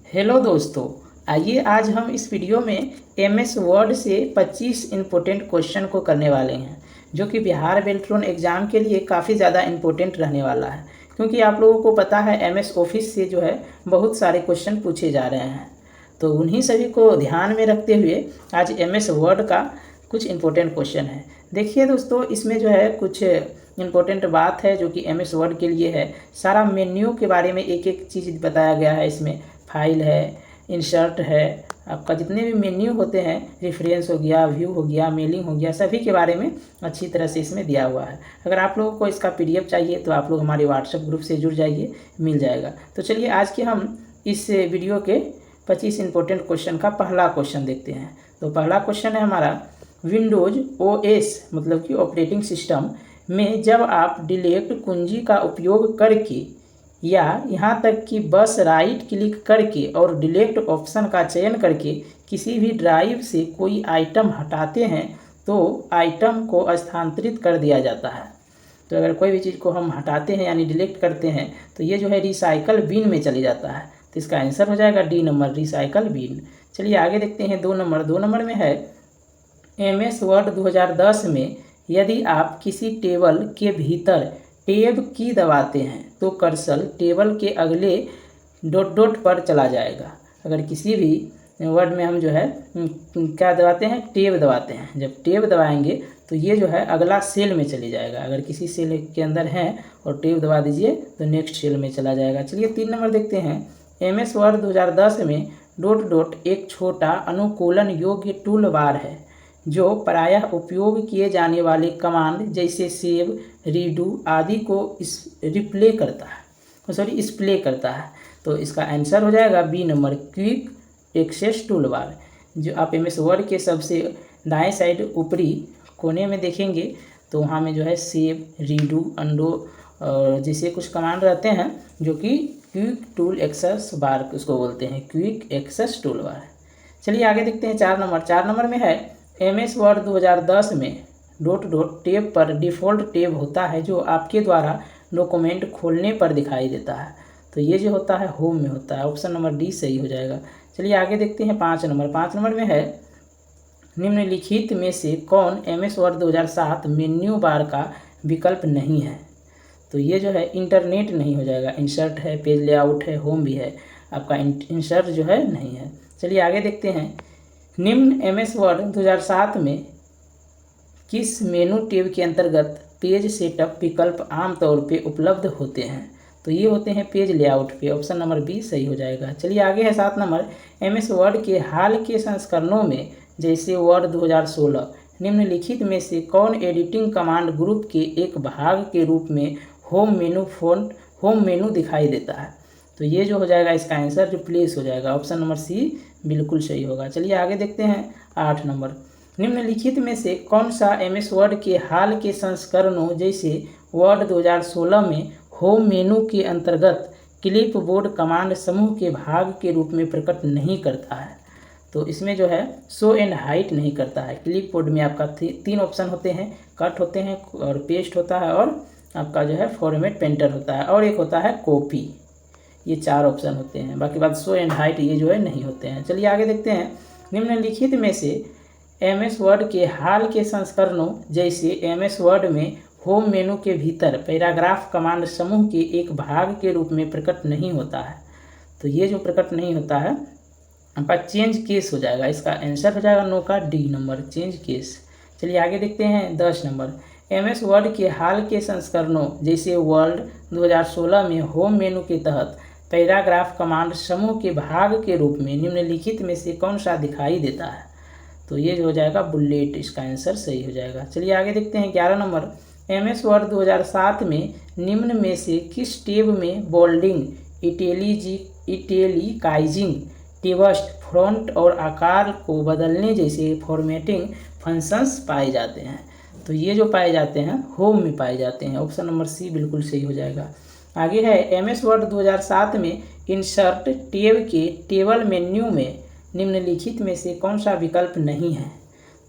Hello दोस्तों, आइए आज हम इस वीडियो में एमएस वर्ड से 25 इम्पोर्टेंट क्वेश्चन को करने वाले हैं, जो कि बिहार बेल्ट्रॉन एग्ज़ाम के लिए काफ़ी ज़्यादा इम्पोर्टेंट रहने वाला है। क्योंकि आप लोगों को पता है एमएस ऑफिस से जो है बहुत सारे क्वेश्चन पूछे जा रहे हैं, तो उन्हीं सभी को ध्यान में रखते हुए आज एमएस वर्ड का कुछ इम्पोर्टेंट क्वेश्चन है। देखिए दोस्तों, इसमें जो है कुछ इम्पोर्टेंट बात है जो कि एमएस वर्ड के लिए है। सारा मेन्यू के बारे में एक एक चीज़ बताया गया है। इसमें फाइल है, इंसर्ट है, आपका जितने भी मेन्यू होते हैं, रेफरेंस हो गया, व्यू हो गया, मेलिंग हो गया, सभी के बारे में अच्छी तरह से इसमें दिया हुआ है। अगर आप लोगों को इसका पीडीएफ चाहिए तो आप लोग हमारे व्हाट्सएप ग्रुप से जुड़ जाइए, मिल जाएगा। तो चलिए आज के हम इस वीडियो के 25 इंपॉर्टेंट क्वेश्चन का पहला क्वेश्चन देखते हैं। तो पहला क्वेश्चन है हमारा, विंडोज ओएस मतलब कि ऑपरेटिंग सिस्टम में जब आप डिलीट कुंजी का उपयोग करके या यहाँ तक कि बस राइट क्लिक करके और डिलीट ऑप्शन का चयन करके किसी भी ड्राइव से कोई आइटम हटाते हैं तो आइटम को स्थानांतरित कर दिया जाता है। तो अगर कोई भी चीज़ को हम हटाते हैं यानी डिलीट करते हैं तो ये जो है रिसाइकल बिन में चले जाता है। तो इसका आंसर हो जाएगा डी नंबर, रिसाइकल बिन। चलिए आगे देखते हैं 2 नंबर। 2 नंबर में है, एमएस वर्ड 2010 में यदि आप किसी टेबल के भीतर टैब की दबाते हैं तो कर्सर टेबल के अगले डॉट डॉट पर चला जाएगा। अगर किसी भी वर्ड में हम जो है क्या दबाते हैं, टैब दबाते हैं, जब टैब दबाएंगे तो ये जो है अगला सेल में चली जाएगा। अगर किसी सेल के अंदर है और टैब दबा दीजिए तो नेक्स्ट सेल में चला जाएगा। चलिए 3 नंबर देखते हैं। एमएस वर्ड 2010 में डॉट डॉट एक छोटा अनुकूलन योग्य टूल बार है जो प्रायः उपयोग किए जाने वाले कमांड जैसे सेव, रीडू आदि को डिस्प्ले करता है। तो इसका आंसर हो जाएगा B number, quick access tool bar. जो आप एमएस वर्ड के सबसे दाएं साइड ऊपरी कोने में देखेंगे तो वहाँ में जो है सेव, रीडू, अंडो और जैसे कुछ कमांड रहते हैं जो कि क्विक टूल एक्सेस बार उसको बोलते हैं, क्विक एक्सेस टूल बार। चलिए आगे देखते हैं 4 नंबर। 4 नंबर में है, एमएस वर्ड 2010 में डॉट डॉट टैब पर डिफ़ॉल्ट टैब होता है जो आपके द्वारा डॉक्यूमेंट खोलने पर दिखाई देता है। तो ये जो होता है होम में होता है। ऑप्शन नंबर डी सही हो जाएगा। चलिए आगे देखते हैं 5 नंबर। 5 नंबर में है, निम्नलिखित में से कौन एमएस वर्ड 2007 मेन्यू बार का विकल्प नहीं है। तो ये जो है इंटरनेट नहीं हो जाएगा। इंसर्ट है, पेज लेआउट है, होम भी है, आपका इंसर्ट जो है नहीं है। चलिए आगे देखते हैं, निम्न एमएस वर्ड 2007 में किस मेनू टैब के अंतर्गत पेज सेटअप विकल्प आमतौर पे उपलब्ध होते हैं। तो ये होते हैं पेज लेआउट पे। ऑप्शन नंबर बी सही हो जाएगा। चलिए आगे है 7 नंबर। एमएस वर्ड के हाल के संस्करणों में जैसे वर्ड 2016 निम्नलिखित में से कौन एडिटिंग कमांड ग्रुप के एक भाग के रूप में होम मेनू दिखाई देता है। तो ये जो हो जाएगा इसका आंसर रिप्लेस हो जाएगा। ऑप्शन नंबर सी बिल्कुल सही होगा। चलिए आगे देखते हैं 8 नंबर। निम्नलिखित में से कौन सा एमएस वर्ड के हाल के संस्करणों जैसे वर्ड 2016 में होम मेनू के अंतर्गत क्लिप बोर्ड कमांड समूह के भाग के रूप में प्रकट नहीं करता है। तो इसमें जो है शो एंड हाइड नहीं करता है। क्लिप बोर्ड में आपका 3 ऑप्शन होते हैं, कट होते हैं और पेस्ट होता है और आपका जो है फॉर्मेट पेंटर होता है और एक होता है कॉपी। ये 4 ऑप्शन होते हैं, बाकी बात शो एंड हाइड ये जो है नहीं होते हैं। चलिए आगे देखते हैं, निम्नलिखित में से एमएस वर्ड के हाल के संस्करणों जैसे एमएस वर्ड में होम मेनू के भीतर पैराग्राफ कमांड समूह के एक भाग के रूप में प्रकट नहीं होता है। तो ये जो प्रकट नहीं होता है आपका चेंज केस हो जाएगा। इसका आंसर हो जाएगा नो का डी नंबर, चेंज केस। चलिए आगे देखते हैं 10 नंबर। एमएस वर्ड के हाल के संस्करणों जैसे वर्ड 2016 में होम मेनू के तहत पैराग्राफ कमांड समूह के भाग के रूप में निम्नलिखित में से कौन सा दिखाई देता है। तो ये जो हो जाएगा बुलेट, इसका आंसर सही हो जाएगा। चलिए आगे देखते हैं 11 नंबर। एमएस वर्ड 2007 में निम्न में से किस टैब में बोल्डिंग, इटैलिकाइजिंग, टेक्स्ट फ्रंट और आकार को बदलने जैसे फॉर्मेटिंग फंक्शंस पाए जाते हैं। तो ये जो पाए जाते हैं होम में पाए जाते हैं। ऑप्शन नंबर सी बिल्कुल सही हो जाएगा। आगे है, एमएस वर्ड 2007 में इंसर्ट टैब के टेबल मेन्यू में निम्नलिखित में से कौन सा विकल्प नहीं है।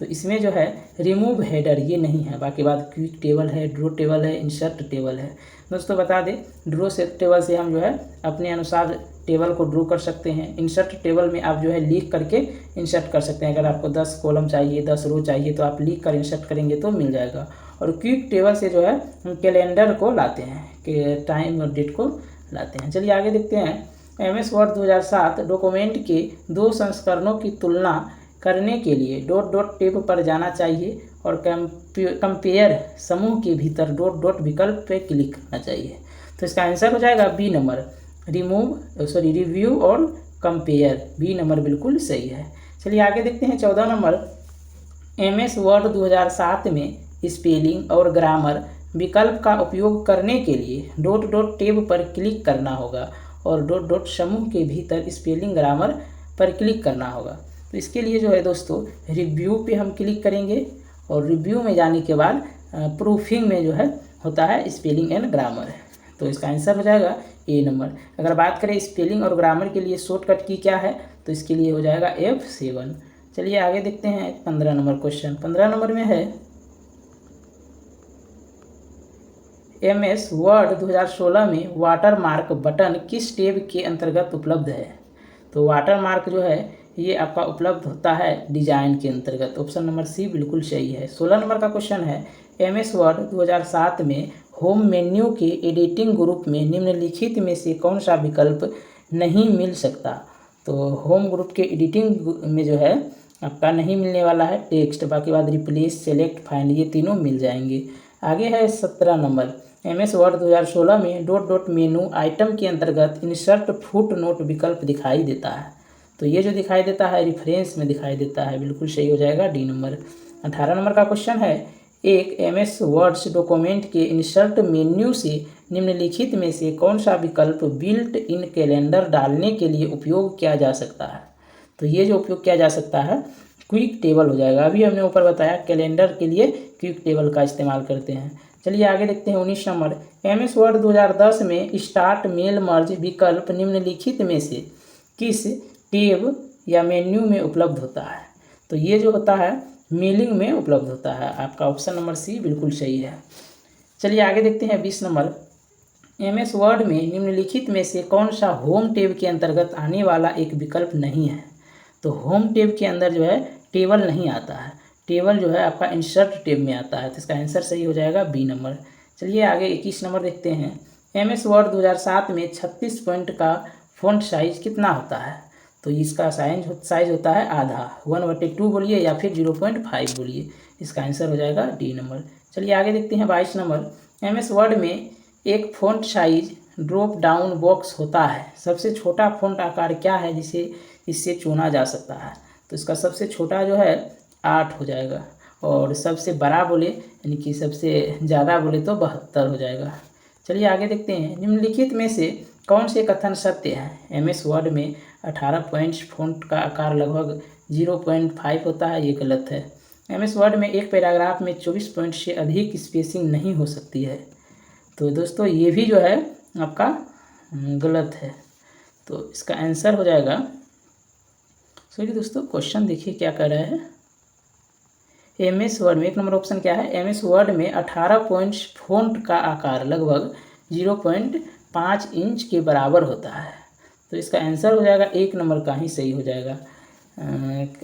तो इसमें जो है रिमूव हेडर ये नहीं है, बाकी बात क्विक टेबल है, ड्रॉ टेबल है, इंसर्ट टेबल है। दोस्तों बता दें, ड्रॉ से टेबल से हम जो है अपने अनुसार टेबल को ड्रॉ कर सकते हैं। इंसर्ट टेबल में आप जो है लिख करके इंसर्ट कर सकते हैं। अगर आपको 10 कॉलम चाहिए, 10 रो चाहिए तो आप लिख कर इंसर्ट करेंगे तो मिल जाएगा। और क्विक टेबल से जो है हम कैलेंडर को लाते हैं, कि टाइम और डेट को लाते हैं। चलिए आगे देखते हैं। MS वर्ड 2007 डॉक्यूमेंट के 2 संस्करणों की तुलना करने के लिए डॉट डॉट टैब पर जाना चाहिए और कंपेयर समूह के भीतर डॉट डॉट विकल्प पे क्लिक करना चाहिए। तो इसका आंसर हो जाएगा बी नंबर, रिव्यू और कंपेयर। बी नंबर बिल्कुल सही है। चलिए आगे देखते हैं 14 नंबर। MS वर्ड 2007 में स्पेलिंग और ग्रामर विकल्प का उपयोग करने के लिए डॉट डॉट टैब पर क्लिक करना होगा और डॉट डॉट समूह के भीतर स्पेलिंग ग्रामर पर क्लिक करना होगा। तो इसके लिए जो है दोस्तों रिव्यू पे हम क्लिक करेंगे और रिव्यू में जाने के बाद प्रूफिंग में जो है होता है स्पेलिंग एंड ग्रामर। तो इसका आंसर हो जाएगा ए नंबर। अगर बात करें स्पेलिंग और ग्रामर के लिए शॉर्टकट की क्या है, तो इसके लिए हो जाएगा F7। चलिए आगे देखते हैं 15 नंबर क्वेश्चन। 15 नंबर में है MS वर्ड 2016 में वाटर मार्क बटन किस टैब के अंतर्गत उपलब्ध है। तो वाटर मार्क जो है ये आपका उपलब्ध होता है डिजाइन के अंतर्गत। ऑप्शन नंबर सी बिल्कुल सही है। 16 नंबर का क्वेश्चन है MS वर्ड 2007 में होम मेन्यू के एडिटिंग ग्रुप में निम्नलिखित में से कौन सा विकल्प नहीं मिल सकता। तो होम ग्रुप के एडिटिंग में जो है आपका नहीं मिलने वाला है टेक्स्ट, बाकी बाद रिप्लेस, सेलेक्ट, फाइंड ये तीनों मिल जाएंगे। आगे है 17 नंबर। MS वर्ड 2016 में डॉट डॉट मेनू आइटम के अंतर्गत इंसर्ट फुट नोट विकल्प दिखाई देता है। तो ये जो दिखाई देता है रेफरेंस में दिखाई देता है, बिल्कुल सही हो जाएगा डी नंबर। 18 नंबर का क्वेश्चन है एक MS वर्ड्स डॉक्यूमेंट के इंसर्ट मेन्यू से निम्नलिखित में से कौन सा विकल्प बिल्ट इन कैलेंडर डालने के लिए उपयोग किया जा सकता है। तो ये जो उपयोग किया जा सकता है क्विक टेबल हो जाएगा। अभी हमने ऊपर बताया कैलेंडर के लिए क्विक टेबल का इस्तेमाल करते हैं। चलिए आगे देखते हैं 19 नंबर। MS वर्ड 2010 में स्टार्ट मेल मर्ज विकल्प निम्नलिखित में से किस टैब या मेन्यू में उपलब्ध होता है। तो ये जो होता है मेलिंग में उपलब्ध होता है। आपका ऑप्शन नंबर सी बिल्कुल सही है। चलिए आगे देखते हैं 20 नंबर। MS वर्ड में निम्नलिखित में से कौन सा होम टैब के अंतर्गत आने वाला एक विकल्प नहीं है। तो होम टैब के अंदर जो है टेबल नहीं आता है, टेबल जो है आपका इंसर्ट टैब में आता है। तो इसका आंसर सही हो जाएगा बी नंबर। चलिए आगे 21 नंबर देखते हैं। MS वर्ड 2007 में 36 पॉइंट का फ़ॉन्ट साइज कितना होता है। तो इसका साइज होता है आधा, 1/2 बोलिए या फिर 0.5 बोलिए। इसका आंसर हो जाएगा डी नंबर। चलिए आगे देखते हैं 22 नंबर। MS वर्ड में एक font size drop down box होता है। सबसे छोटा फ़ॉन्ट आकार क्या है जिसे इससे चुना जा सकता है। तो इसका सबसे छोटा जो है 8 हो जाएगा और सबसे बड़ा बोले यानी कि सबसे ज़्यादा बोले तो 72 हो जाएगा। चलिए आगे देखते हैं। निम्नलिखित में से कौन से कथन सत्य है। MS वर्ड में 18 पॉइंट्स फ़ॉन्ट का आकार लगभग 0.5 होता है, ये गलत है। MS वर्ड में एक पैराग्राफ में 24 पॉइंट से अधिक स्पेसिंग नहीं हो सकती है। तो दोस्तों ये भी जो है आपका गलत है। तो इसका आंसर हो जाएगा, चलिए दोस्तों क्वेश्चन देखिए क्या कर रहा है। MS वर्ड में 1 नंबर ऑप्शन क्या है। MS वर्ड में 18 पॉइंट्स फ़ॉन्ट का आकार लगभग 0.5 इंच के बराबर होता है। तो इसका आंसर हो जाएगा 1 नंबर का ही सही हो जाएगा।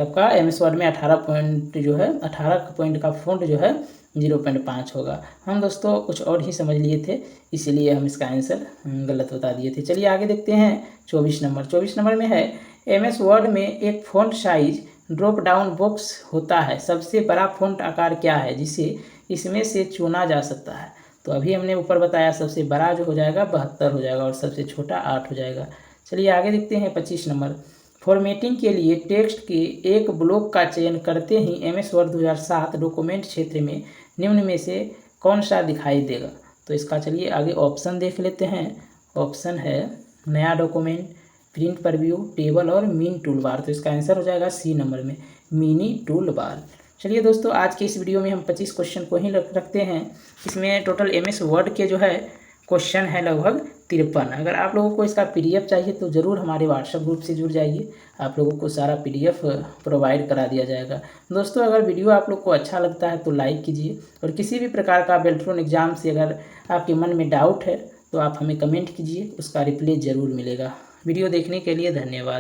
आपका MS वर्ड में 18 पॉइंट जो है 18 पॉइंट का फ़ॉन्ट जो है 0.5 होगा। हम दोस्तों कुछ और ही समझ लिए थे, इसीलिए हम इसका आंसर गलत बता दिए थे। चलिए आगे देखते हैं 24 नंबर। 24 नंबर में है MS वर्ड में एक font size drop down box होता है। सबसे बड़ा फ़ॉन्ट आकार क्या है जिसे इसमें से चुना जा सकता है। तो अभी हमने ऊपर बताया सबसे बड़ा जो हो जाएगा 72 हो जाएगा और सबसे छोटा 8 हो जाएगा। चलिए आगे देखते हैं 25 नंबर। फॉर्मेटिंग के लिए टेक्स्ट के एक ब्लॉक का चयन करते ही MS वर्ड 2007 डॉक्यूमेंट क्षेत्र में निम्न में से कौन सा दिखाई देगा। तो इसका चलिए आगे ऑप्शन देख लेते हैं। ऑप्शन है नया डॉक्यूमेंट, प्रिंट प्रीव्यू, टेबल और मिनी टूल बार। तो इसका आंसर हो जाएगा सी नंबर में मिनी टूल बार। चलिए दोस्तों आज के इस वीडियो में हम 25 क्वेश्चन को ही रखते हैं। इसमें टोटल MS वर्ड के जो है क्वेश्चन है लगभग 53। अगर आप लोगों को इसका PDF चाहिए तो ज़रूर हमारे व्हाट्सएप ग्रुप से जुड़ जाइए, आप लोगों को सारा PDF प्रोवाइड करा दिया जाएगा। दोस्तों, अगर वीडियो आप लोग को अच्छा लगता है तो लाइक कीजिए, और किसी भी प्रकार का बेल्ट्रॉन एग्ज़ाम से अगर आपके मन में डाउट है तो आप हमें कमेंट कीजिए, उसका रिप्लाई ज़रूर मिलेगा। वीडियो देखने के लिए धन्यवाद।